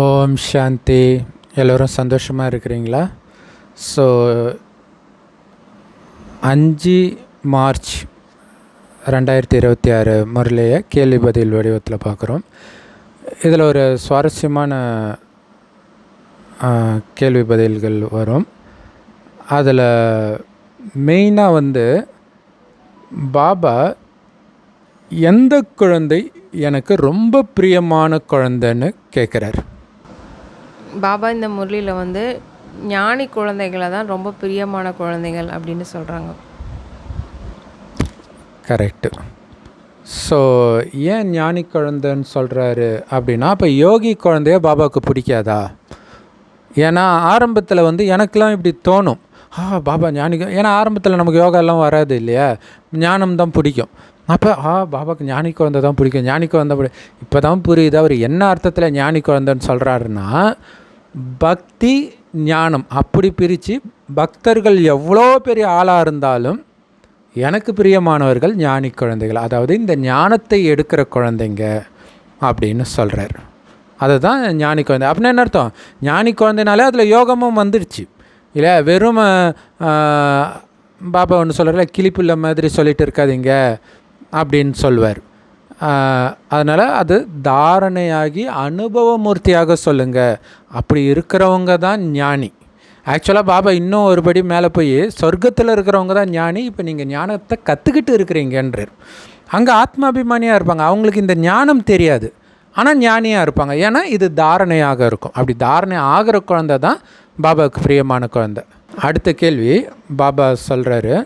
ஓம் சாந்தி. எல்லோரும் சந்தோஷமாக இருக்கிறீங்களா? ஸோ 5 மார்ச் 2026 முரளியை கேள்வி பதில் வடிவத்தில் பார்க்குறோம். இதில் ஒரு சுவாரஸ்யமான கேள்வி பதில்கள் வரும். அதில் மெயினாக பாபா எந்த குழந்தை எனக்கு ரொம்ப பிரியமான குழந்தைன்னு கேட்குறார். பாபா இந்த முரளியில் ஞானி குழந்தைகளை தான் ரொம்ப பிரியமான குழந்தைகள் அப்படின்னு சொல்கிறாங்க. கரெக்டு. ஸோ ஏன் ஞானி குழந்தைன்னு சொல்கிறாரு அப்படின்னா, இப்போ யோகி குழந்தைய பாபாவுக்கு பிடிக்காதா? ஏன்னா ஆரம்பத்தில் எனக்கெலாம் இப்படி தோணும், பாபா ஞானி. ஏன்னா ஆரம்பத்தில் நமக்கு யோகாலாம் வராது இல்லையா, ஞானம் தான் பிடிக்கும். அப்போ பாபாவுக்கு ஞானி குழந்தை தான் பிடிக்கும், ஞானி குழந்தை இப்போ தான் புரியுது அவர் என்ன அர்த்தத்தில் ஞானி குழந்தைன்னு சொல்கிறாருன்னா, பக்தி ஞானம் அப்படி பிரித்து பக்தர்கள் எவ்வளோ பெரிய ஆளாக இருந்தாலும் எனக்கு பிரியமானவர்கள் ஞானி குழந்தைகள், அதாவது இந்த ஞானத்தை எடுக்கிற குழந்தைங்க அப்படின்னு சொல்கிறார். அதுதான் ஞானி குழந்தை. அப்படின்னா என்ன அர்த்தம்? ஞானி குழந்தைனாலே அதில் யோகமும் வந்துடுச்சு இல்லை. வெறும் பாபா ஒன்று சொல்கிறார்ல, கிளிப்புள்ள மாதிரி சொல்லிட்டு இருக்காதீங்க அப்படின்னு சொல்வார். அதனால் அது தாரணையாகி அனுபவமூர்த்தியாக சொல்லுங்கள். அப்படி இருக்கிறவங்க தான் ஞானி. ஆக்சுவலாக பாபா இன்னும் ஒருபடி மேலே போய் சொர்க்கத்தில் இருக்கிறவங்க தான் ஞானி. இப்போ நீங்கள் ஞானத்தை கற்றுக்கிட்டு இருக்கிறீங்கன்றார். அங்கே ஆத்மாபிமானியாக இருப்பாங்க, அவங்களுக்கு இந்த ஞானம் தெரியாது, ஆனால் ஞானியாக இருப்பாங்க. ஏன்னா இது தாரணையாக இருக்கும். அப்படி தாரணை ஆகிற குழந்தை தான் பாபாவுக்கு பிரியமான குழந்தை. அடுத்த கேள்வி பாபா சொல்கிறாரு,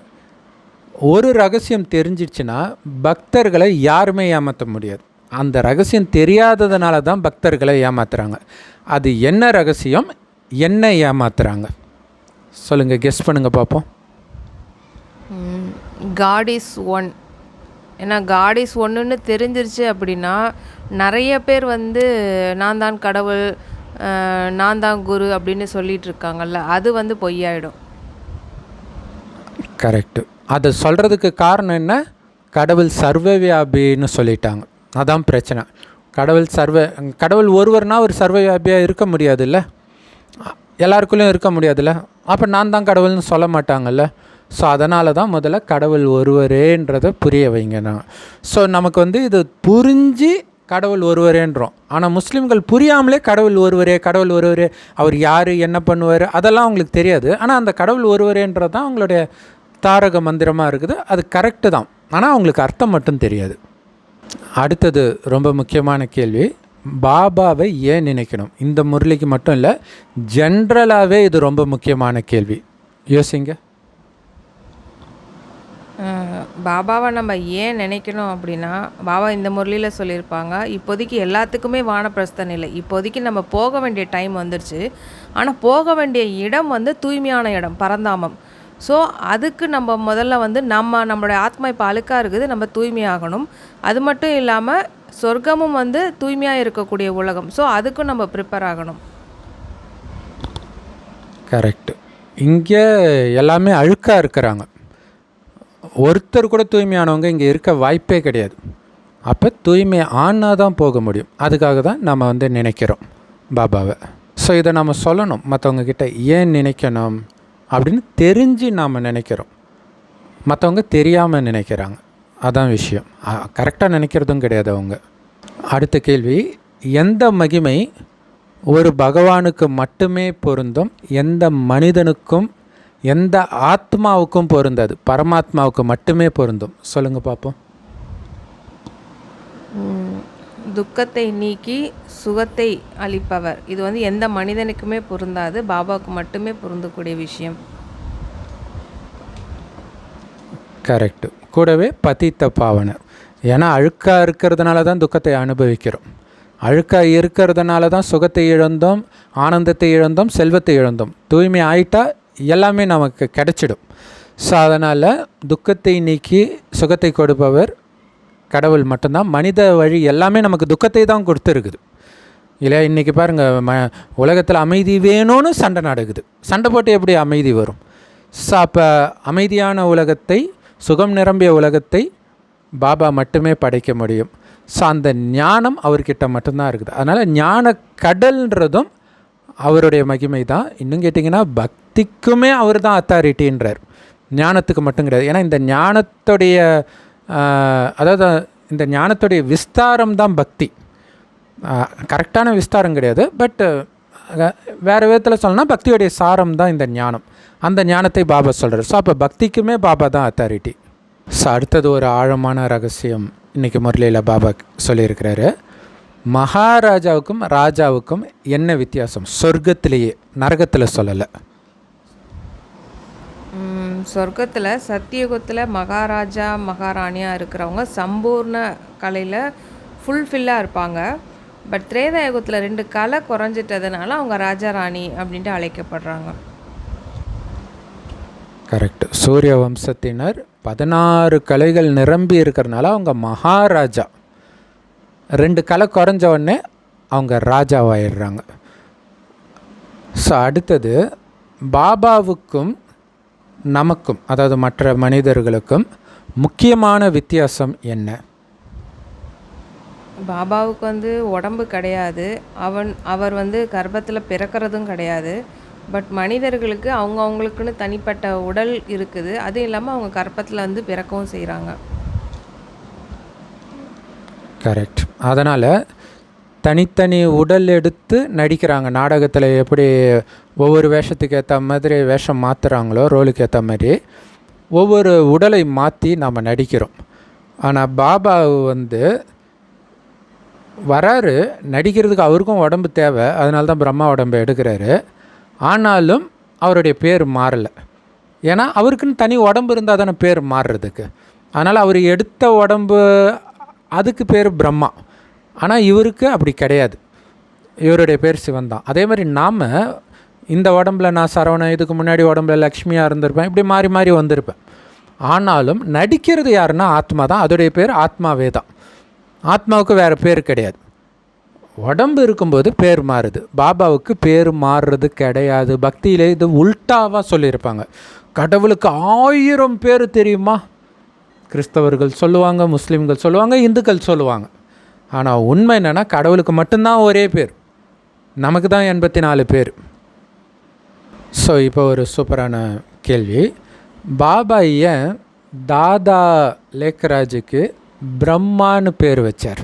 ஒரு ரகசியம் தெரிஞ்சிடுச்சுன்னா பக்தர்களை யாருமே ஏமாற்ற முடியாது. அந்த ரகசியம் தெரியாததுனால தான் பக்தர்களை ஏமாத்துறாங்க. அது என்ன ரகசியம், என்ன ஏமாத்துறாங்க சொல்லுங்கள், கெஸ் பண்ணுங்கள் பார்ப்போம். God is one. ஏன்னா காட் இஸ் ஒன்றுன்னு தெரிஞ்சிருச்சு அப்படின்னா நிறைய பேர் நான் தான் கடவுள், நான் தான் குரு அப்படின்னு சொல்லிட்டு இருக்காங்கல்ல, அது பொய்யாயிடும். கரெக்டு. அதை சொல்கிறதுக்கு காரணம் என்ன? கடவுள் சர்வவியாபின்னு சொல்லிட்டாங்க. அதான் பிரச்சனை. கடவுள் ஒருவர்னால் ஒரு சர்வவியாபியாக இருக்க முடியாதுல்ல, எல்லாருக்குள்ளேயும் இருக்க முடியாதுல்ல. அப்போ நான் தான் கடவுள்னு சொல்ல மாட்டாங்கல்ல. ஸோ அதனால தான் முதல்ல கடவுள் ஒருவரேன்றதை புரிய வைங்க. நான் நமக்கு இது புரிஞ்சு கடவுள் ஒருவரேன்றோம். ஆனால் முஸ்லீம்கள் புரியாமலே கடவுள் ஒருவரே, கடவுள் ஒருவரே, அவர் யார், என்ன பண்ணுவார், அதெல்லாம் அவங்களுக்கு தெரியாது. ஆனால் அந்த கடவுள் ஒருவரேன்றது தான் அவங்களுடைய தாரக மந்திரமாக இருக்குது. அது கரெக்டு தான், ஆனால் அவங்களுக்கு அர்த்தம் மட்டும் தெரியாது. அடுத்தது ரொம்ப முக்கியமான கேள்வி, பாபாவை ஏன் நினைக்கணும்? இந்த முரளிக்கு மட்டும் இல்லை, ஜென்ரலாகவே இது ரொம்ப முக்கியமான கேள்வி. யோசிங்க. பாபாவை நம்ம ஏன் நினைக்கணும் அப்படின்னா, பாபா இந்த முரளியில் சொல்லியிருப்பாங்க, இப்போதைக்கு எல்லாத்துக்குமே வானப்பிரஸ்த நிலை. இப்போதைக்கு நம்ம போக வேண்டிய டைம் வந்துடுச்சு. ஆனால் போக வேண்டிய இடம் தூய்மையான இடம், பரந்தாமம். ஸோ அதுக்கு நம்ம முதல்ல நம்மளுடைய ஆத்மா இப்போ அழுக்காக இருக்குது, நம்ம தூய்மையாகணும். அது மட்டும் இல்லாமல் சொர்க்கமும் தூய்மையாக இருக்கக்கூடிய உலகம். ஸோ அதுக்கும் நம்ம ப்ரிப்பேர் ஆகணும். கரெக்டு. இங்கே எல்லாமே அழுக்காக இருக்கிறாங்க, ஒருத்தர் கூட தூய்மையானவங்க இங்கே இருக்க வாய்ப்பே கிடையாது. அப்போ தூய்மை ஆனால் தான் போக முடியும். அதுக்காக தான் நம்ம நினைக்கிறோம் பாபாவை. ஸோ இதை நம்ம சொல்லணும் மற்றவங்கக்கிட்ட. ஏன் நினைக்கணும் அப்படின்னு தெரிஞ்சு நாம் நினைக்கிறோம், மற்றவங்க தெரியாமல் நினைக்கிறாங்க. அதான் விஷயம். கரெக்டாக நினைக்கிறதும் கிடையாது அவங்க. அடுத்த கேள்வி, எந்த மகிமை ஒரு பகவானுக்கு மட்டுமே பொருந்தும், எந்த மனிதனுக்கும் எந்த ஆத்மாவுக்கும் பொருந்தாது, பரமாத்மாவுக்கு மட்டுமே பொருந்தும்? சொல்லுங்கள் பார்ப்போம். துக்கத்தை நீக்கி சுகத்தை அளிப்பவர். இது எந்த மனிதனுக்குமே பொருந்தாது, பாபாவுக்கு மட்டுமே பொருந்தக்கூடிய விஷயம். கரெக்டு. கூடவே பதித்த பாவனர். ஏன்னா அழுக்காக இருக்கிறதுனால தான் துக்கத்தை அனுபவிக்கிறோம், அழுக்காக இருக்கிறதுனால தான் சுகத்தை இழந்தோம், ஆனந்தத்தை இழந்தோம், செல்வத்தை இழந்தோம். தூய்மை ஆயிட்டா எல்லாமே நமக்கு கிடைச்சிடும். ஸோ அதனால் துக்கத்தை நீக்கி சுகத்தை கொடுப்பவர் கடவுள் மட்டும்தான். மனித வழி எல்லாமே நமக்கு துக்கத்தை தான் கொடுத்துருக்குது இல்லையா. இன்றைக்கி பாருங்கள், உலகத்தில் அமைதி வேணும்னு சண்டை நடக்குது. சண்டை போட்டு எப்படி அமைதி வரும்? ஸோ அப்போ அமைதியான உலகத்தை, சுகம் நிரம்பிய உலகத்தை பாபா மட்டுமே படைக்க முடியும். ஸோ அந்த ஞானம் அவர்கிட்ட மட்டும்தான் இருக்குது. அதனால் ஞான கடல்ன்றதும் அவருடைய மகிமை தான். இன்னும் கேட்டிங்கன்னா பக்திக்குமே அவர் தான் அத்தாரிட்டின்றார், ஞானத்துக்கு மட்டும் கிடையாது. ஏன்னா இந்த ஞானத்துடைய அதாவது இந்த ஞானத்துடைய விஸ்தாரம் தான் பக்தி. கரெக்டான விஸ்தாரம் கிடையாது, பட் வேறு விதத்தில் சொல்லணும்னா பக்தியுடைய சாரம் தான் இந்த ஞானம். அந்த ஞானத்தை பாபா சொல்கிறார். ஸோ அப்போ பக்திக்குமே பாபா தான் அத்தாரிட்டி. ஸோ அடுத்தது ஒரு ஆழமான ரகசியம் இன்றைக்கி முரளியில் பாபா சொல்லியிருக்கிறாரு. மகாராஜாவுக்கும் ராஜாவுக்கும் என்ன வித்தியாசம்? சொர்க்கத்திலேயே, நரகத்தில் சொல்லலை. சொர்க்கத்தில் சத்தியுகத்தில் மகாராஜா மகாராணியாக இருக்கிறவங்க சம்பூர்ண கலையில் ஃபுல்ஃபில்லாக இருப்பாங்க. பட் திரேதாயுகத்தில் 2 கலை குறைஞ்சிட்டதுனால அவங்க ராஜா ராணி அப்படின்ட்டு அழைக்கப்படுறாங்க. கரெக்ட். சூரிய வம்சத்தினர் 16 கலைகள் நிரம்பி இருக்கிறனால அவங்க மகாராஜா. 2 கலை குறைஞ்ச உடனே அவங்க ராஜாவாயிடுறாங்க. ஸோ அடுத்தது பாபாவுக்கும் நமக்கும், அதாவது மற்ற மனிதர்களுக்கும் முக்கியமான வித்தியாசம் என்ன? பாபாவுக்கு உடம்பு கிடையாது, அவர் கர்ப்பத்தில் பிறக்கிறதும் கிடையாது. பட் மனிதர்களுக்கு அவங்களுக்குன்னு தனிப்பட்ட உடல் இருக்குது. அதுவும் இல்லாமல் அவங்க கர்ப்பத்தில் பிறக்கவும் செய்கிறாங்க. கரெக்ட். அதனால் தனித்தனி உடல் எடுத்து நடிக்கிறாங்க. நாடகத்தில் எப்படி ஒவ்வொரு வேஷத்துக்கு ஏற்ற மாதிரி வேஷம் மாற்றுறாங்களோ, ரோலுக்கு ஏற்ற மாதிரி ஒவ்வொரு உடலை மாற்றி நாம் நடிக்கிறோம். ஆனால் பாபா வராரு நடிக்கிறதுக்கு, அவருக்கும் உடம்பு தேவை, அதனால தான் பிரம்மா உடம்பை எடுக்கிறாரு. ஆனாலும் அவருடைய பேர் மாறலை. ஏன்னா அவருக்குன்னு தனி உடம்பு இருந்தால் தானே பேர் மாறுறதுக்கு. அதனால் அவர் எடுத்த உடம்பு அதுக்கு பேர் பிரம்மா. ஆனால் இவருக்கு அப்படி கிடையாது, இவருடைய பேர் சிவன் தான். அதே மாதிரி நாம் இந்த உடம்பில் நான் சரவணன், இதுக்கு முன்னாடி உடம்பில் லக்ஷ்மியாக இருந்திருப்பேன், இப்படி மாறி மாறி வந்திருப்பேன். ஆனாலும் நடிக்கிறது யாருன்னா ஆத்மா தான். அதோடைய பேர் ஆத்மாவே தான். ஆத்மாவுக்கு வேறு பேர் கிடையாது. உடம்பு இருக்கும்போது பேர் மாறுது. பாபாவுக்கு பேர் மாறுறது கிடையாது. பக்தியிலே இது உல்ட்டாவாக சொல்லியிருப்பாங்க. கடவுளுக்கு 1000 பேர் தெரியுமா? கிறிஸ்தவர்கள் சொல்லுவாங்க, முஸ்லீம்கள் சொல்லுவாங்க, இந்துக்கள் சொல்லுவாங்க. ஆனால் உண்மை என்னென்னா கடவுளுக்கு மட்டும்தான் ஒரே பேர், நமக்கு தான் 84 பேர். ஸோ இப்போ ஒரு சூப்பரான கேள்வி. பாபா ஏன் தாதா லேக்கராஜுக்கு பிரம்மான்னு பேர் வச்சார்?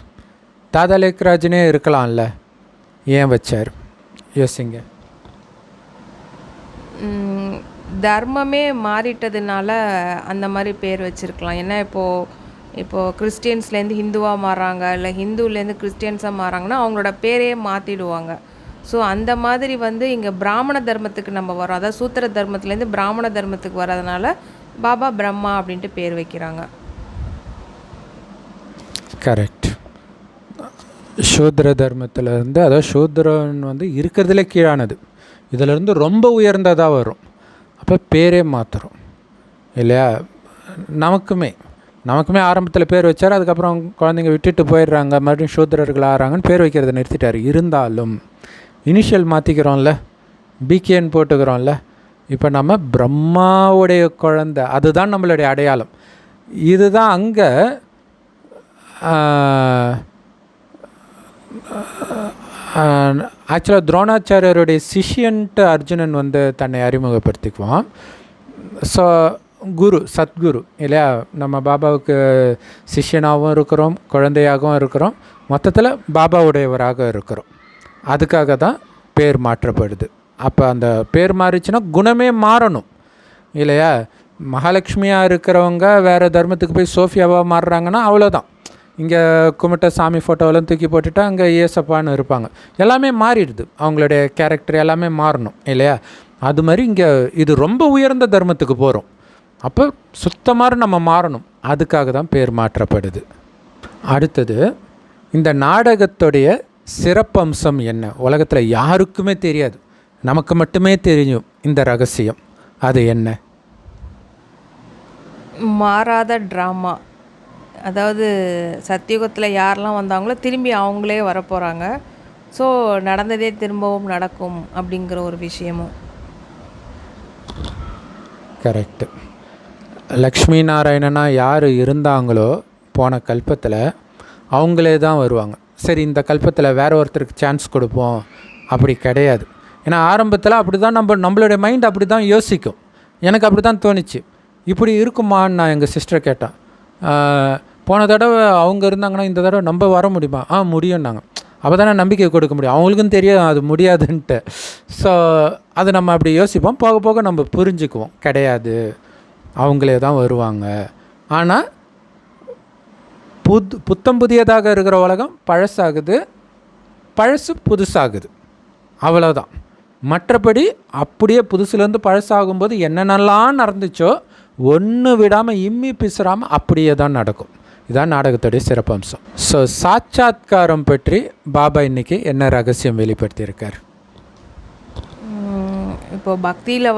தாதா லேக்கராஜ்னே இருக்கலாம்ல, ஏன் வச்சார்? யோசிங்க. தர்மமே மாறிட்டதுனால அந்த மாதிரி பேர் வச்சுருக்கலாம். ஏன்னா இப்போது கிறிஸ்டியன்ஸ்லேருந்து ஹிந்துவாக மாறுறாங்க, இல்லை ஹிந்துலேருந்து கிறிஸ்டியன்ஸாக மாறாங்கன்னா அவங்களோட பேரையே மாற்றிடுவாங்க. ஸோ அந்த மாதிரி இங்கே பிராமண தர்மத்துக்கு நம்ம வரோம், அதாவது சூத்திர தர்மத்துலேருந்து பிராமண தர்மத்துக்கு வர்றதுனால பாபா பிரம்மா அப்படின்ட்டு பேர் வைக்கிறாங்க. கரெக்ட். சூத்ர தர்மத்திலேருந்து, அதாவது சூத்ரன் இருக்கிறதுல கீழானது, இதிலேருந்து ரொம்ப உயர்ந்ததாக வரும். அப்போ பேரே மாற்றுறோம் இல்லையா? நமக்குமே ஆரம்பத்தில் பேர் வச்சார், அதுக்கப்புறம் குழந்தைங்க விட்டுட்டு போயிடுறாங்க, மறுபடியும் சூத்ரர்கள் ஆகிறாங்கன்னு பேர் வைக்கிறத நிறுத்திட்டார். இருந்தாலும் இனிஷியல் மாற்றிக்கிறோம்ல, பிகேன்னு போட்டுக்கிறோம்ல. இப்போ நம்ம பிரம்மாவுடைய குழந்தை, அதுதான் நம்மளுடைய அடையாளம். இதுதான் அங்கே ஆக்சுவலாக துரோணாச்சாரியருடைய சிஷ்யன்ட்டு அர்ஜுனன் தன்னை அறிமுகப்படுத்திக்குவான். ஸோ குரு, சத்குரு இல்லையா? நம்ம பாபாவுக்கு சிஷ்யனாகவும் இருக்கிறோம், குழந்தையாகவும் இருக்கிறோம், மொத்தத்தில் பாபாவுடையவராக இருக்கிறோம். அதுக்காக தான் பேர் மாற்றப்படுது. அப்போ அந்த பேர் மாறிச்சுன்னா குணமே மாறணும் இல்லையா? மகாலட்சுமியாக இருக்கிறவங்க வேறு தர்மத்துக்கு போய் சோஃபியாவாக மாறுறாங்கன்னா அவ்வளோதான். இங்கே கும்பிட்ட சாமி ஃபோட்டோவெல்லாம் தூக்கி போட்டுட்டா அங்கே ஏசப்பான்னு இருப்பாங்க. எல்லாமே மாறிடுது, அவங்களுடைய கேரக்டர் எல்லாமே மாறணும் இல்லையா? அது மாதிரி இங்கே இது ரொம்ப உயர்ந்த தர்மத்துக்கு போகிறோம். அப்போ சுத்தமாக நம்ம மாறணும், அதுக்காக தான் பேர் மாற்றப்படுது. அடுத்தது, இந்த நாடகத்துடைய சிறப்பம்சம் என்ன? உலகத்தில் யாருக்குமே தெரியாது, நமக்கு மட்டுமே தெரியும் இந்த ரகசியம். அது என்ன? மாறாத ட்ராமா. அதாவது சத்தியுகத்தில் யாரெல்லாம் வந்தாங்களோ திரும்பி அவங்களே வரப்போகிறாங்க. ஸோ நடந்ததே திரும்பவும் நடக்கும் அப்படிங்கிற ஒரு விஷயமும். கரெக்டு. லக்ஷ்மி நாராயணனா யார் இருந்தாங்களோ போன கல்பத்தில், அவங்களே தான் வருவாங்க. சரி இந்த கல்பத்தில் வேற ஒருத்தருக்கு சான்ஸ் கொடுப்போம், அப்படி கிடையாது. ஏன்னா ஆரம்பத்தில் அப்படி தான் நம்மளுடைய மைண்ட் அப்படி தான் யோசிக்கும். எனக்கு அப்படி தான் தோணுச்சு. இப்படி இருக்குமான்னு நான் எங்கள் சிஸ்டரை கேட்டேன். போன தடவை அவங்க இருந்தாங்கன்னா இந்த தடவை நம்ம வர முடியுமா? முடியும்னாங்க. அப்போ தானே நம்பிக்கை கொடுக்க முடியும். அவங்களுக்கும் தெரியும் அது முடியாதுன்ட்டு. ஸோ அது நம்ம அப்படி யோசிப்போம். போக போக நம்ம புரிஞ்சுக்குவோம், கிடையாது அவங்களே தான் வருவாங்க. ஆனால் புத்தம் புதியதாக இருக்கிற உலகம் பழசாகுது, பழசு புதுசாகுது, அவ்வளோதான். மற்றபடி அப்படியே புதுசுலேருந்து பழசாகும்போது என்னென்னலாம் நடந்துச்சோ ஒன்று விடாமல் இம்மி பிசுறாமல் அப்படியே தான் நடக்கும். இதான் நாடகத்துடைய சிறப்பம்சம். ஸோ சாட்சாத்காரம் பற்றி பாபா இன்றைக்கி என்ன ரகசியம் வெளிப்படுத்தியிருக்கார்? இப்போது பக்தியில்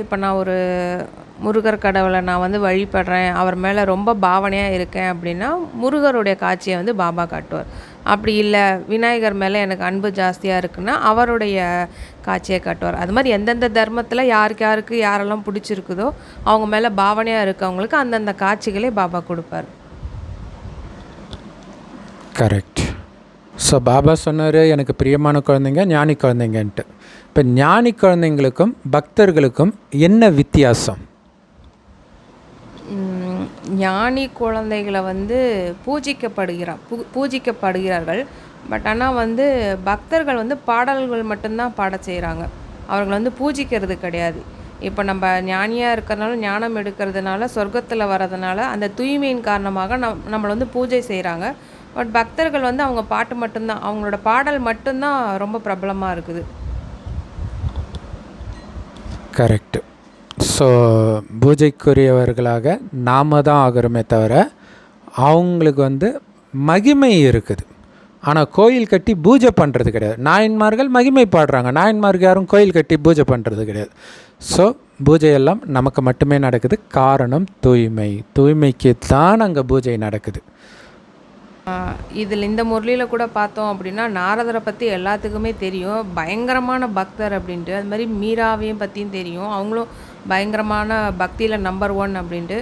இப்போ நான் ஒரு முருகர் கடவுளை நான் வழிபடுறேன், அவர் மேலே ரொம்ப பாவனையாக இருக்கேன் அப்படின்னா முருகருடைய காட்சியை பாபா காட்டுவார். அப்படி இல்லை விநாயகர் மேலே எனக்கு அன்பு ஜாஸ்தியாக இருக்குன்னா அவருடைய காட்சியை காட்டுவார். அது மாதிரி எந்தெந்த தர்மத்தில் யாருக்கு யாரெல்லாம் பிடிச்சிருக்குதோ அவங்க மேலே பாவனையாக இருக்கவங்களுக்கு அந்தந்த காட்சிகளே பாபா கொடுப்பார். கரெக்ட். ஸோ பாபா சொன்னார் எனக்கு பிரியமான குழந்தைங்க ஞானி குழந்தைங்கன்ட்டு. இப்போ ஞானி குழந்தைங்களுக்கும் பக்தர்களுக்கும் என்ன வித்தியாசம்? ஞானி குழந்தைகளை பூஜிக்கப்படுகிறார்கள். பட் ஆனால் பக்தர்கள் பாடல்கள் மட்டும்தான் பாட செய்கிறாங்க. அவர்கள் பூஜிக்கிறது கிடையாது. இப்போ நம்ம ஞானியாக இருக்கிறதுனால ஞானம் எடுக்கிறதுனால சொர்க்கத்தில் வர்றதுனால அந்த தூய்மையின் காரணமாக நம்மளை பூஜை செய்கிறாங்க. பட் பக்தர்கள் அவங்க பாட்டு மட்டும்தான், அவங்களோட பாடல் மட்டும்தான் ரொம்ப பிரபலமாக இருக்குது. கரெக்டு. ஸோ பூஜைக்குரியவர்களாக நாம் தான் ஆகிறோமே தவிர அவங்களுக்கு மகிமை இருக்குது. ஆனால் கோயில் கட்டி பூஜை பண்ணுறது கிடையாது. நாயன்மார்கள் மகிமை பாடுறாங்க, நாயன்மார்கள் யாரும் கோயில் கட்டி பூஜை பண்ணுறது கிடையாது. ஸோ பூஜையெல்லாம் நமக்கு மட்டுமே நடக்குது. காரணம் தூய்மைக்கு தான் அங்கே பூஜை நடக்குது. இதில் இந்த முரளியில் கூட பார்த்தோம் அப்படின்னா நாரதரை பற்றி எல்லாத்துக்குமே தெரியும், பயங்கரமான பக்தர் அப்படின்ட்டு. அது மாதிரி மீராவையும் பற்றியும் தெரியும், அவங்களும் பயங்கரமான பக்தியில் நம்பர் 1 அப்படின்ட்டு.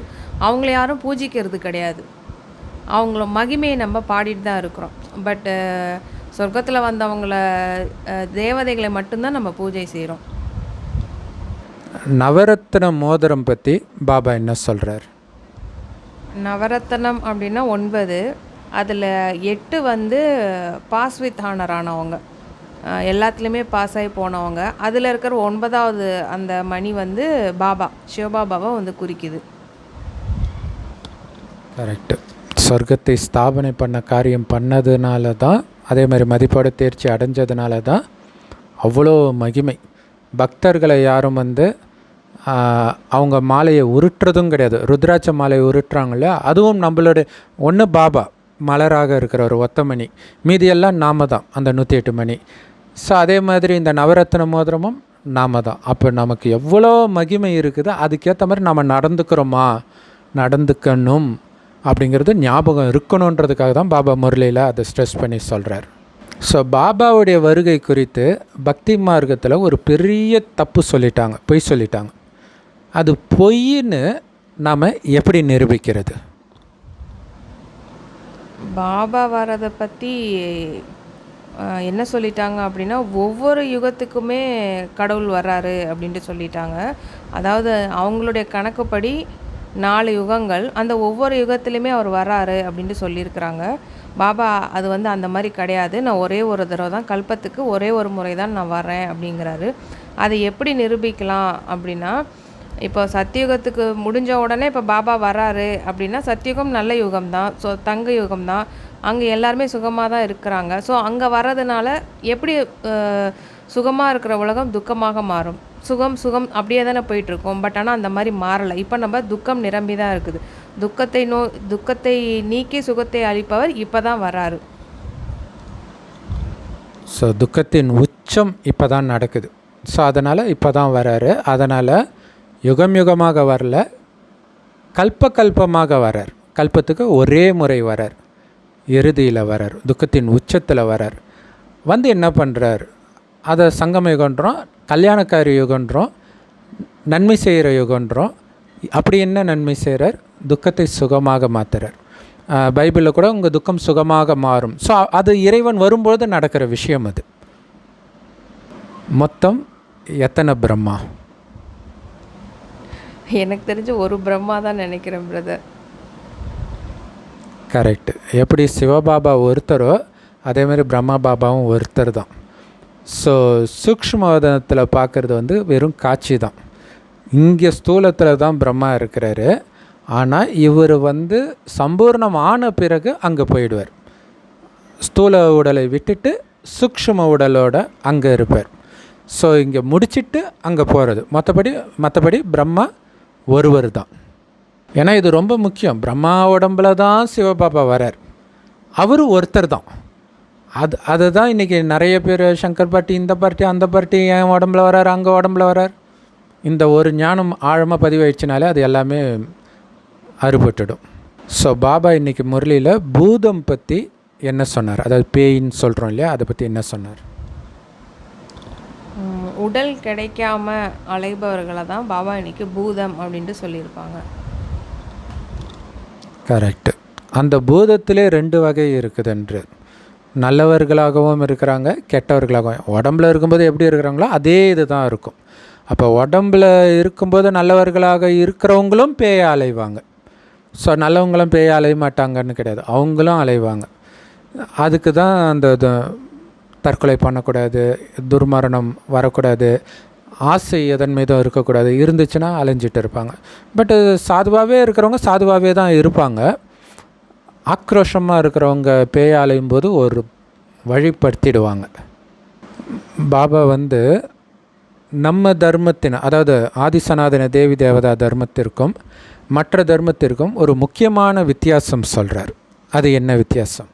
அவங்கள யாரும் பூஜிக்கிறது கிடையாது, அவங்கள மகிமையை நம்ம பாடிட்டு தான் இருக்கிறோம். பட்டு சொர்க்கத்தில் வந்தவங்கள தேவதைகளை மட்டும்தான் நம்ம பூஜை செய்கிறோம். நவரத்ன மோதிரம் பற்றி பாபா என்ன சொல்கிறார்? நவரத்னம் அப்படின்னா 9, அதில் 8 பாஸ் வித் ஹானர் ஆனவங்க, எல்லாத்துலேயுமே பாஸ் ஆகி போனவங்க. அதில் இருக்கிற 9வது அந்த மணி பாபா சிவபாபாவை குறிக்குது. கரெக்டு. சொர்க்கத்தை ஸ்தாபனை பண்ண காரியம் பண்ணதுனால தான், அதே மாதிரி மதிப்போட தேர்ச்சி அடைஞ்சதுனால தான் அவ்வளோ மகிமை. பக்தர்களை யாரும் அவங்க மாலையை உருட்டுறதும் கிடையாது. ருத்ராட்ச மாலையை உருட்டுறாங்க இல்லையா, அதுவும் நம்மளுடைய ஒன்று பாபா மலராக இருக்கிற ஒரு ஒத்த மணி, மீதியெல்லாம் நாம தான் அந்த 108 மணி. ஸோ அதே மாதிரி இந்த நவரத்ன மோதிரமும் நாம தான். அப்போ நமக்கு எவ்வளோ மகிமை இருக்குது, அதுக்கேற்ற மாதிரி நம்ம நடந்துக்கணும் அப்படிங்கிறது ஞாபகம் இருக்கணுன்றதுக்காக தான் பாபா முரளியில் அதை ஸ்ட்ரெஸ் பண்ணி சொல்கிறார். ஸோ பாபாவுடைய வருகை குறித்து பக்தி மார்க்கத்தில் ஒரு பெரிய தப்பு சொல்லிட்டாங்க, பொய் சொல்லிட்டாங்க. அது பொய்ன்னு நாம் எப்படி நிரூபிக்கிறது? பாபா வரதை பற்றி என்ன சொல்லிட்டாங்க அப்படின்னா, ஒவ்வொரு யுகத்துக்குமே கடவுள் வர்றாரு அப்படின்ட்டு சொல்லிட்டாங்க. அதாவது அவங்களுடைய கணக்குப்படி 4 யுகங்கள், அந்த ஒவ்வொரு யுகத்துலேயுமே அவர் வர்றாரு அப்படின்ட்டு சொல்லியிருக்கிறாங்க. பாபா அது அந்த மாதிரி கிடையாது, நான் ஒரே ஒரு தடவை தான், கல்பத்துக்கு ஒரே ஒரு முறை தான் நான் வரேன் அப்படிங்கிறாரு. அதை எப்படி நிரூபிக்கலாம் அப்படின்னா, இப்போ சத்தியுகத்துக்கு முடிஞ்ச உடனே இப்போ பாபா வராரு அப்படின்னா, சத்தியுகம் நல்ல யுகம் தான், ஸோ தங்க யுகம் தான், அங்கே எல்லாருமே சுகமாக தான் இருக்கிறாங்க. ஸோ அங்கே வர்றதுனால எப்படி சுகமாக இருக்கிற உலகம் துக்கமாக மாறும்? சுகம் அப்படியே தானே போயிட்டுருக்கோம். பட் ஆனால் அந்த மாதிரி மாறலை. இப்போ நம்ம துக்கம் நிரம்பி தான் இருக்குது. துக்கத்தை நீக்கி சுகத்தை அளிப்பவர் இப்போ தான் வராரு. ஸோ துக்கத்தின் உச்சம் இப்போ தான் நடக்குது. ஸோ அதனால் இப்போ தான் வராரு. அதனால் யுகமாக வரல, கல்பமாக வரார். கல்பத்துக்கு ஒரே முறை வரார், இறுதியில் வரார், துக்கத்தின் உச்சத்தில் வரார். என்ன பண்ணுறார்? அதை சங்கம யுகன்றோம், கல்யாணக்காரி யுகன்றோம், நன்மை செய்கிற யுகன்றோம். அப்படி என்ன நன்மை செய்கிறார்? துக்கத்தை சுகமாக மாற்றுறார். பைபிளில் கூட உங்கள் துக்கம் சுகமாக மாறும். ஸோ அது இறைவன் வரும்பொழுது நடக்கிற விஷயம் அது. மொத்தம் எத்தனை பிரம்மா? எனக்கு தெரிஞ்ச ஒரு பிரம்மா தான் நினைக்கிறேன் பிரதர். கரெக்டு. எப்படி சிவபாபா ஒருத்தரோ அதேமாதிரி பிரம்மா பாபாவும் ஒருத்தர் தான். ஸோ சூக்ஷ்மவதனத்தில் பார்க்குறது வெறும் காட்சி தான். இங்கே ஸ்தூலத்தில் தான் பிரம்மா இருக்கிறாரு. ஆனால் இவர் சம்பூர்ணம் ஆன பிறகு அங்கே போயிடுவார். ஸ்தூல உடலை விட்டுட்டு சூக்ஷ்ம உடலோட அங்கே இருப்பார். ஸோ இங்கே முடிச்சிட்டு அங்கே போகிறது. மற்றபடி பிரம்மா ஒருவர் தான். ஏன்னா இது ரொம்ப முக்கியம். பிரம்மா உடம்புல தான் சிவபாபா வரார். அவர் ஒருத்தர் தான். அதுதான் இன்றைக்கி நிறைய பேர் சங்கர் பார்ட்டி, இந்த பார்ட்டி, அந்த பார்ட்டி, என் உடம்புல வரார், அங்கே உடம்புல வரார். இந்த ஒரு ஞானம் ஆழமாக பதிவாயிடுச்சுனாலே அது எல்லாமே அறுபட்டுடும். ஸோ பாபா இன்றைக்கி முரளியில் பூதம் பற்றி என்ன சொன்னார், அதாவது பேயின்னு சொல்கிறோம் இல்லையா, அதை பற்றி என்ன சொன்னார்? உடல் கிடைக்காம அலைபவர்களை தான் பாபா இன்னைக்கு பூதம் அப்படின்ட்டு சொல்லியிருப்பாங்க. கரெக்டு. அந்த பூதத்திலே 2 வகை இருக்குதுன்று. நல்லவர்களாகவும் இருக்கிறாங்க, கெட்டவர்களாகவும். உடம்புல இருக்கும்போது எப்படி இருக்கிறாங்களோ அதே இது தான் இருக்கும். அப்போ உடம்புல இருக்கும்போது நல்லவர்களாக இருக்கிறவங்களும் பேய அலைவாங்க. ஸோ நல்லவங்களும் பேய அலைய மாட்டாங்கன்னு கிடையாது, அவங்களும் அலைவாங்க. அதுக்கு தான் அந்த தற்கொலை பண்ணக்கூடாது, துர்மரணம் வரக்கூடாது, ஆசை எதன் மீதும் இருக்கக்கூடாது. இருந்துச்சுன்னா அலைஞ்சிட்டு இருப்பாங்க. பட்டு சாதுவாகவே இருக்கிறவங்க சாதுவாகவே தான் இருப்பாங்க. ஆக்ரோஷமாக இருக்கிறவங்க பேய அலையும் போது ஒரு வழிப்படுத்திடுவாங்க. பாபா நம்ம தர்மத்தின், அதாவது ஆதிசனாதன தேவி தேவதா தர்மத்திற்கும் மற்ற தர்மத்திற்கும் ஒரு முக்கியமான வித்தியாசம் சொல்கிறார். அது என்ன வித்தியாசம்?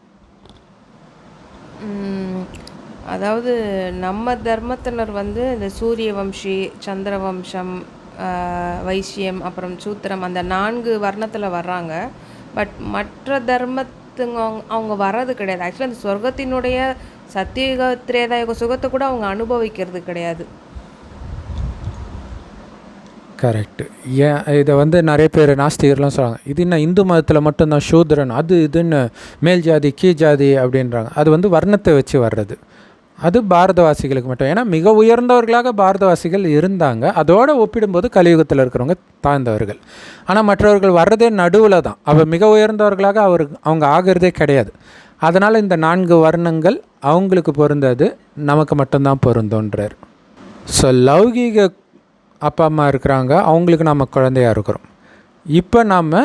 அதாவது நம்ம தர்மத்தினர் இந்த சூரிய வம்சி, சந்திர வம்சம், வைசியம், அப்புறம் சூத்திரம், அந்த 4 வர்ணத்தில் வர்றாங்க. பட் மற்ற தர்மத்துங்க அவங்க வர்றது கிடையாது. ஆக்சுவலாக அந்த சொர்க்கத்தினுடைய சத்தியுக திரேதாயுக சுகத்தை கூட அவங்க அனுபவிக்கிறது கிடையாது. கரெக்டு. ஏன் இதை நிறைய பேர் நாஸ்திகர்லாம் சொல்கிறாங்க, இது என்ன இந்து மதத்தில் மட்டும்தான் சூத்ரன், அது இதுன்னு மேல் ஜாதி கீழ் ஜாதி அப்படின்றாங்க. அது வர்ணத்தை வச்சு வர்றது. அது பாரதவாசிகளுக்கு மட்டும். ஏன்னா மிக உயர்ந்தவர்களாக பாரதவாசிகள் இருந்தாங்க. அதோடு ஒப்பிடும்போது கலியுகத்தில் இருக்கிறவங்க தாழ்ந்தவர்கள். ஆனால் மற்றவர்கள் வர்றதே நடுவில் தான். அவள் மிக உயர்ந்தவர்களாக அவங்க ஆகிறதே கிடையாது. அதனால் இந்த 4 வர்ணங்கள் அவங்களுக்கு பொருந்தது, நமக்கு மட்டும்தான் பொருந்தோன்றார். ஸோ லௌகீக அப்பா அம்மா இருக்கிறாங்க, அவங்களுக்கு நாம் குழந்தையாக இருக்கிறோம். இப்போ நாம்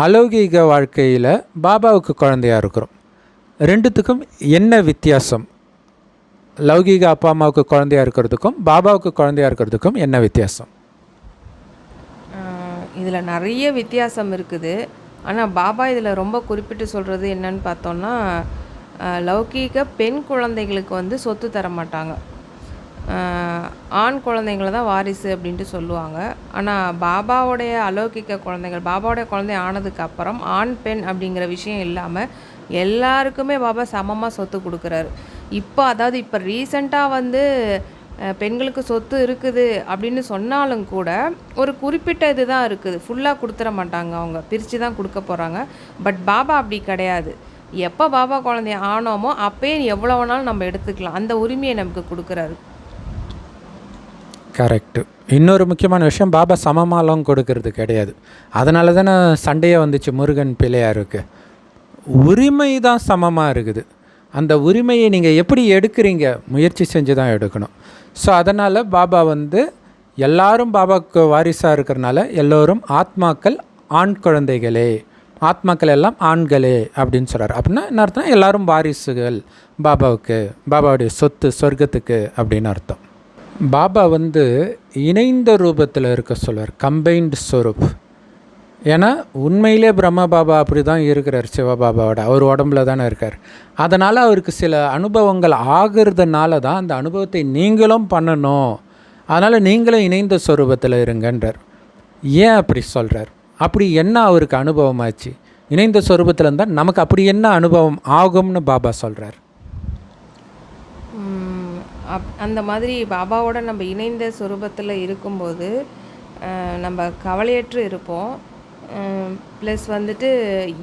அலௌகீக வாழ்க்கையில் பாபாவுக்கு குழந்தையாக இருக்கிறோம். 2த்துக்கும் என்ன வித்தியாசம்? லௌகீக அப்பா அம்மாவுக்கு குழந்தையாக இருக்கிறதுக்கும் பாபாவுக்கு குழந்தையாக இருக்கிறதுக்கும் என்ன வித்தியாசம்? இதில் நிறைய வித்தியாசம் இருக்குது. ஆனால் பாபா இதில் ரொம்ப குறிப்பிட்டு சொல்கிறது என்னன்னு பார்த்தோன்னா, லௌகீக பெண் குழந்தைகளுக்கு சொத்து தர மாட்டாங்க. ஆண் குழந்தைங்கள தான் வாரிசு அப்படின்ட்டு சொல்லுவாங்க. ஆனால் பாபாவுடைய அலௌகிக்க குழந்தைகள், பாபாவுடைய குழந்தை ஆனதுக்கு அப்புறம் ஆண் பெண் அப்படிங்கிற விஷயம் இல்லாமல் எல்லாருக்குமே பாபா சமமாக சொத்து கொடுக்குறாரு. இப்போ ரீசெண்டாக பெண்களுக்கு சொத்து இருக்குது அப்படின்னு சொன்னாலும் கூட ஒரு குறிப்பிட்ட இது தான் இருக்குது, ஃபுல்லாக கொடுத்துட மாட்டாங்க, அவங்க பிரித்து தான் கொடுக்க போகிறாங்க. பட் பாபா அப்படி கிடையாது. எப்போ பாபா குழந்தைய ஆனோமோ அப்பயே எவ்வளோ வேணாலும் நம்ம எடுத்துக்கலாம், அந்த உரிமையை நமக்கு கொடுக்குறாரு. கரெக்டு. இன்னொரு முக்கியமான விஷயம், பாபா சமமாலாம் கொடுக்கறது கிடையாது. அதனால தானே சண்டையே வந்துச்சு முருகன் பிள்ளையாருக்கு. உரிமை தான் சமமாக இருக்குது. அந்த உரிமையை நீங்கள் எப்படி எடுக்கிறீங்க, முயற்சி செஞ்சு தான் எடுக்கணும். ஸோ அதனால் பாபா எல்லாரும் பாபாவுக்கு வாரிசாக இருக்கிறனால எல்லோரும் ஆத்மாக்கள், ஆண் குழந்தைகளே, ஆத்மாக்கள் எல்லாம் ஆண்களே அப்படின்னு சொல்கிறார். அப்படின்னா என்ன அர்த்தம்? எல்லோரும் வாரிசுகள் பாபாவுக்கு, பாபாவுடைய சொத்து சொர்க்கத்துக்கு அப்படின்னு அர்த்தம். பாபா இணைந்த ரூபத்தில் இருக்க சொல்வார், கம்பைன்டு ஸ்வரூப். ஏன்னா உண்மையிலே பிரம்ம பாபா அப்படி தான் இருக்கிறார். சிவபாபாவோட அவர் உடம்புல தானே இருக்கார். அதனால் அவருக்கு சில அனுபவங்கள் ஆகிறதுனால தான் அந்த அனுபவத்தை நீங்களும் பண்ணணும், அதனால் நீங்களும் இணைந்த ஸ்வரூபத்தில் இருங்கன்றார். ஏன் அப்படி சொல்கிறார்? அப்படி என்ன அவருக்கு அனுபவம் ஆச்சு? இணைந்த ஸ்வரூபத்தில் இருந்தால் நமக்கு அப்படி என்ன அனுபவம் ஆகும்னு பாபா சொல்கிறார். அந்த மாதிரி பாபாவோட நம்ம இணைந்த ஸ்வரூபத்தில் இருக்கும்போது நம்ம கவலையற்று இருப்போம். ப்ளஸ் வந்துட்டு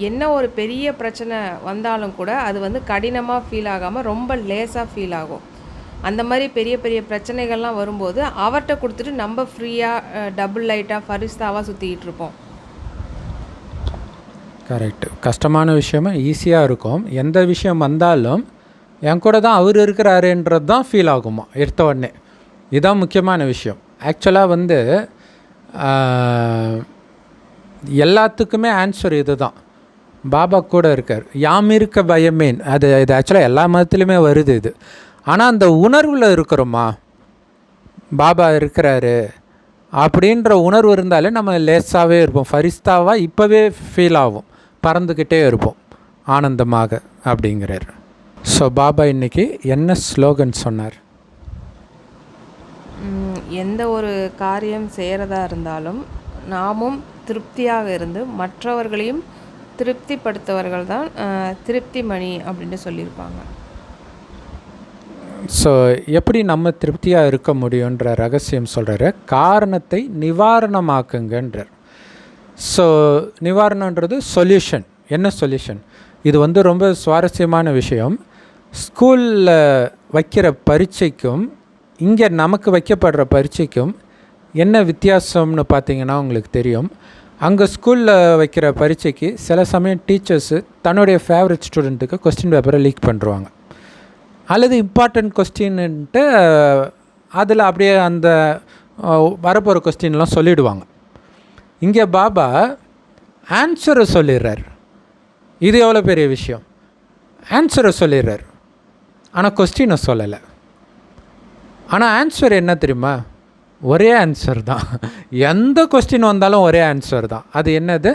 என்ன ஒரு பெரிய பிரச்சனை வந்தாலும் கூட அது வந்து கடினமாக ஃபீல் ஆகாமல் ரொம்ப லேசாக ஃபீல் ஆகும். அந்த மாதிரி பெரிய பெரிய பிரச்சனைகள்லாம் வரும்போது அவர்கிட்ட கொடுத்துட்டு நம்ம ஃப்ரீயாக டபுள் லைட்டாக ஃபரிஸ்தாவாக சுற்றிக்கிட்டு இருப்போம். கரெக்டு. கஷ்டமான விஷயமும் ஈஸியாக இருக்கும். எந்த விஷயம் வந்தாலும் என் கூட தான் அவர் இருக்கிறாருன்றது தான் ஃபீல் ஆகுமா எடுத்த உடனே. இதுதான் முக்கியமான விஷயம். ஆக்சுவலாக வந்து எல்லாத்துக்குமே ஆன்சர் இது தான். பாபா கூட இருக்கார். யாம் இருக்க பயமேன், இது ஆக்சுவலாக எல்லா மதத்துலேயுமே வருது இது. ஆனால் அந்த உணர்வில் இருக்கிறோமா, பாபா இருக்கிறாரு அப்படின்ற உணர்வு இருந்தாலே நம்ம லேசாகவே இருப்போம். ஃபரிஸ்தாவாக இப்போவே ஃபீல் ஆகும், பறந்துக்கிட்டே இருப்போம் ஆனந்தமாக அப்படிங்கிறார். ஸோ பாபா இன்றைக்கி என்ன ஸ்லோகன் சொன்னார்? எந்த ஒரு காரியம் செய்கிறதா இருந்தாலும் நாமும் திருப்தியாக இருந்து மற்றவர்களையும் திருப்திப்படுத்துவர்கள் தான் திருப்திமணி அப்படின்னு சொல்லியிருப்பாங்க. ஸோ எப்படி நம்ம திருப்தியாக இருக்க முடியுன்ற ரகசியம் சொல்கிறாரு. காரணத்தை நிவாரணமாக்குங்கன்றார். ஸோ நிவாரணன்றது சொல்யூஷன். என்ன சொல்யூஷன்? இது வந்து ரொம்ப சுவாரஸ்யமான விஷயம். ஸ்கூலில் வைக்கிற பரீட்சைக்கும் இங்கே நமக்கு வைக்கப்படுற பரீட்சைக்கும் என்ன வித்தியாசம்னு பார்த்தீங்கன்னா உங்களுக்கு தெரியும். அங்கே ஸ்கூலில் வைக்கிற பரீட்சைக்கு சில சமயம் டீச்சர்ஸு தன்னுடைய ஃபேவரட் ஸ்டூடெண்ட்டுக்கு கொஸ்டின் பேப்பரை லீக் பண்ணுறாங்க, அல்லது இம்பார்ட்டண்ட் கொஸ்டின்ட்டு அதில் அப்படியே அந்த வரப்போகிற கொஸ்டின்லாம் சொல்லிவிடுவாங்க. இங்கே பாபா ஆன்சரை சொல்லிடுறார். இது எவ்வளோ பெரிய விஷயம்! ஆன்சரை சொல்லிடுறார், ஆனால் கொஸ்டினை சொல்லலை. ஆனால் ஆன்சர் என்ன தெரியுமா? ஒரே ஆன்சர் தான். எந்த கொஸ்டின் வந்தாலும் ஒரே ஆன்சர் தான். அது என்னது?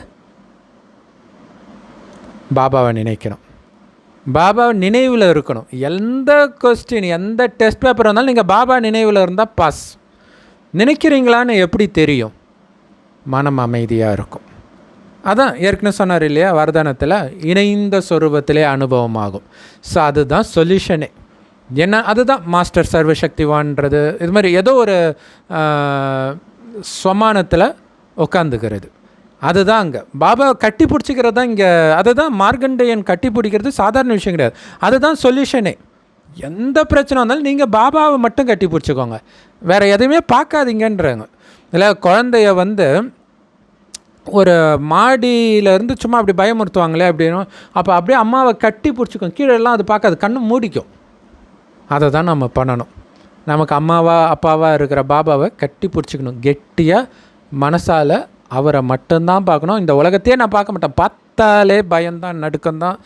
பாபாவை நினைக்கணும், பாபா நினைவில் இருக்கணும். எந்த கொஸ்டின், எந்த டெஸ்ட் பேப்பர் வந்தாலும் நீங்கள் பாபா நினைவில் இருந்தால் பாஸ். நினைக்கிறீங்களான்னு எப்படி தெரியும்? மனம் அமைதியாக இருக்கும். அதான் ஏற்கனவே சொன்னார் இல்லையா, வரதானத்தில் இணைந்த சொரூபத்திலே அனுபவமாகும். ஸோ அதுதான் சொல்யூஷனே. என்ன, அதுதான் மாஸ்டர் சர்வசக்திவான்றது. இது மாதிரி ஏதோ ஒரு ஸ்வமானத்தில் உட்காந்துக்கிறது, அதுதான் அங்கே பாபா கட்டி பிடிச்சிக்கிறது தான் இங்கே. அதுதான் மார்கண்டேயன் கட்டி பிடிக்கிறது சாதாரண விஷயம் கிடையாது. அதுதான் சொல்யூஷனே. எந்த பிரச்சனை வந்தாலும் நீங்கள் பாபாவை மட்டும் கட்டி பிடிச்சிக்கோங்க, வேறு எதையுமே பார்க்காதீங்கன்றாங்க. இல்லை, குழந்தைய வந்து ஒரு மாடியிலேருந்து சும்மா அப்படி பயமுறுத்துவாங்களே அப்படின்னு, அப்போ அப்படியே அம்மாவை கட்டி பிடிச்சிக்கும். கீழெல்லாம் அது பார்க்காது, கண்ணு மூடிக்கும். அதை தான் நம்ம பண்ணணும். நமக்கு அம்மாவா அப்பாவாக இருக்கிற பாபாவை கட்டி பிடிச்சிக்கணும் கெட்டியாக. மனசால் அவரை மட்டும்தான் பார்க்கணும். இந்த உலகத்தையே நான் பார்க்க மாட்டேன். பார்த்தாலே பயம்தான், நடுக்கம்தான்,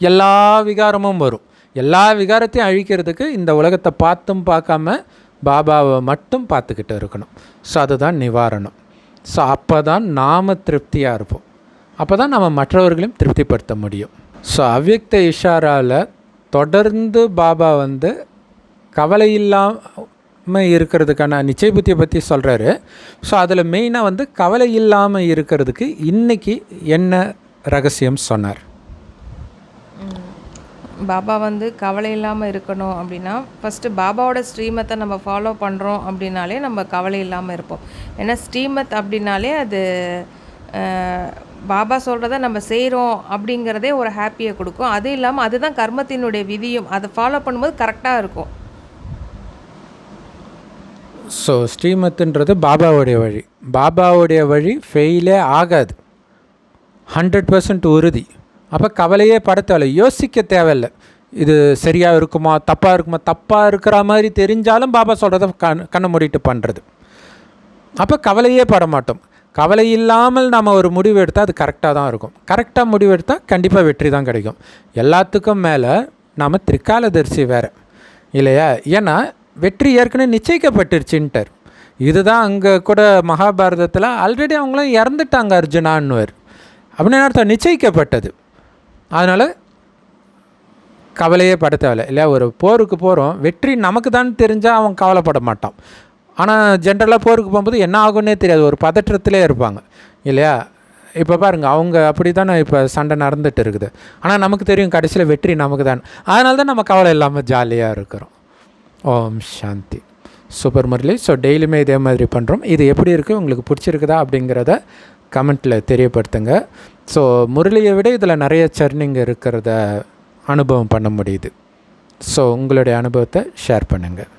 எல்லா விகாரமும் வரும். எல்லா விகாரத்தையும் அழிக்கிறதுக்கு இந்த உலகத்தை பார்த்தும் பார்க்காம பாபாவை மட்டும் பார்த்துக்கிட்டு இருக்கணும். ஸோ அதுதான் நிவாரணம். ஸோ அப்போ தான் நாம் திருப்தியாக இருப்போம். அப்போ தான் நம்ம மற்றவர்களையும் திருப்திப்படுத்த முடியும். ஸோ அவ்யக்த இஷாராவில் தொடர்ந்து பாபா வந்து கவலை இல்லாமல் இருக்கிறதுக்கான நிச்சய புத்தியை பற்றி சொல்கிறாரு. ஸோ அதில் மெயினாக வந்து கவலை இல்லாமல் இருக்கிறதுக்கு இன்றைக்கி என்ன ரகசியம் சொன்னார்? பாபா வந்து கவலை இல்லாமல் இருக்கணும் அப்படின்னா ஃபஸ்ட்டு பாபாவோட ஸ்ரீமத்தை நம்ம ஃபாலோ பண்ணுறோம் அப்படின்னாலே நம்ம கவலை இல்லாமல் இருப்போம். ஏன்னா ஸ்ரீமத் அப்படின்னாலே அது பாபா சொல்கிறத நம்ம செய்கிறோம் அப்படிங்கிறதே ஒரு ஹாப்பியை கொடுக்கும். அது இல்லாமல் அதுதான் கர்மத்தினுடைய விதியும். அதை ஃபாலோ பண்ணும்போது கரெக்டாக இருக்கும். ஸோ ஸ்ரீமத்துன்றது பாபாவுடைய வழி. பாபாவுடைய வழி ஃபெயிலே ஆகாது, 100% உறுதி. அப்போ கவலையே பட தேவையில்லை, யோசிக்க தேவையில்லை. இது சரியாக இருக்குமா தப்பாக இருக்குமா? தப்பாக இருக்கிற மாதிரி தெரிஞ்சாலும் பாபா சொல்கிறத கண்ணை மூடிட்டு பண்ணுறது. அப்போ கவலையே பட மாட்டோம். கவலை இல்லாமல் நம்ம ஒரு முடிவு எடுத்தால் அது கரெக்டாக தான் இருக்கும். கரெக்டாக முடிவு எடுத்தால் கண்டிப்பாக வெற்றி தான் கிடைக்கும். எல்லாத்துக்கும் மேலே நாம் திரிகாலதரிசி வேறு இல்லையா? ஏன்னா வெற்றி ஏற்கனவே நிச்சயிக்கப்பட்டுருச்சுன்ட்டார். இதுதான் அங்கே கூட மகாபாரதத்தில் ஆல்ரெடி அவங்களாம் இறந்துட்டாங்க அர்ஜுனான்னுவர். அப்படின்னு அர்த்தம் நிச்சயிக்கப்பட்டது. அதனால் கவலையே பட தேவையில்லை இல்லையா? ஒரு போருக்கு போகிறோம், வெற்றி நமக்கு தான் தெரிஞ்சால் அவன் கவலைப்பட மாட்டான். ஆனால் ஜென்ரலாக போருக்கு போகும்போது என்ன ஆகுன்னே தெரியாது, ஒரு பதற்றத்திலே இருப்பாங்க இல்லையா? இப்போ பாருங்கள், அவங்க அப்படி தானே இப்போ சண்டை நடந்துகிட்டு இருக்குது. ஆனால் நமக்கு தெரியும் கடைசியில் வெற்றி நமக்கு தான். அதனால தான் நம்ம கவலை இல்லாமல் ஜாலியாக இருக்கிறோம். ஓம் சாந்தி. சூப்பர் முரளி. ஸோ டெய்லியுமே இதே மாதிரி பண்ணுறோம். இது எப்படி இருக்குது, உங்களுக்கு பிடிச்சிருக்குதா அப்படிங்கிறத கமெண்ட்டில் தெரியப்படுத்துங்க. ஸோ முரளியை விட இதில் நிறைய சர்னிங் இருக்கிறத அனுபவம் பண்ண முடியுது. ஸோ உங்களுடைய அனுபவத்தை ஷேர் பண்ணுங்கள்.